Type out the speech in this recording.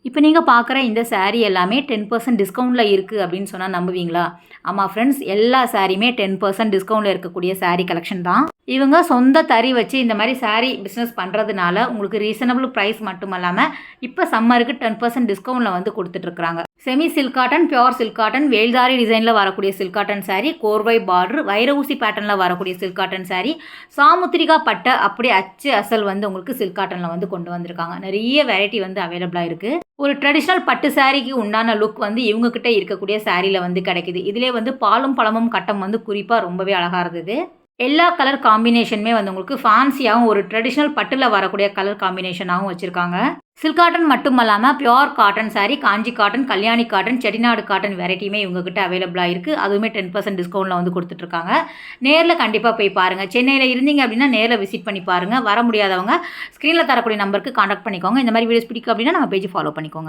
இப்போ நீங்க பார்க்குற இந்த சாரி எல்லாமே 10% டிஸ்கவுண்ட்ல இருக்கு அப்படின்னு சொன்னா நம்புவீங்களா? ஆமா ஃப்ரெண்ட்ஸ், எல்லா சாரியுமே 10% டிஸ்கவுண்ட்ல இருக்கக்கூடிய சாரி கலெக்ஷன் தான். இவங்க சொந்த தறி வச்சு இந்த மாரி சாரி பிசினஸ் பண்றதுனால உங்களுக்கு ரீசனபிள் பிரைஸ் மட்டுமல்லாம, இப்ப சம்மருக்கு 10% டிஸ்கவுண்ட்ல வந்து குடுத்துட்டு இருக்காங்க. Semi silk cotton, pure silk cotton, வேல்தாரி டிசைன்ல வரக்கூடிய சில்க் காட்டன் சாரி, கோர்வை பார்டர், வைர ஊசி பேட்டர்ன்ல வரக்கூடிய சில்க் காட்டன் சாரி, சாமுத்திரிகா பட்டை அப்படியே அச்சு அசல் வந்து உங்களுக்கு சில்க் காட்டன்ல வந்து கொண்டு வந்திருக்காங்க. நிறைய வெரைட்டி வந்து அவைலபிளா இருக்கு. ஒரு ட்ரெடிஷ்னல் பட்டு சாரிக்கு உண்டான லுக் வந்து இவங்க கிட்ட இருக்கக்கூடிய சாரியில வந்து கிடைக்குது. இதிலே வந்து பாலும் பழமும் கட்டம் வந்து குறிப்பா ரொம்பவே அழகா இருந்தது. எல்லா கலர் காம்பினேஷனுமே வந்து உங்களுக்கு ஃபேன்சியாவும் ஒரு ட்ரெடிஷ்னல் பட்டுல வரக்கூடிய கலர் காம்பினேஷனாகவும் வச்சிருக்காங்க. சில்க் காட்டன் மட்டுமல்லாம pure cotton sari, Kanchi cotton, Kalyani cotton, Chettinad cotton வெரைட்டியுமே இவங்க கிட்ட அவைலபிளா இருக்கு. அதுவுமே 10% டிஸ்கவுண்ட்ல வந்து குடுத்துட்டு இருக்காங்க. நேர்ல கண்டிப்பா போய் பாருங்க. சென்னையில இருந்தீங்க அப்படின்னா நேர்ல விசிட் பண்ணி பாருங்க. வர முடியாதவங்க ஸ்க்ரீன்ல தரக்கூடிய நம்பருக்கு கான்டாக்ட் பண்ணிக்கோங்க. இந்த மாதிரி வீடியோஸ் பிடிக்கும் அப்படின்னா நம்ம பேஜ் ஃபாலோ பண்ணிக்கோங்க.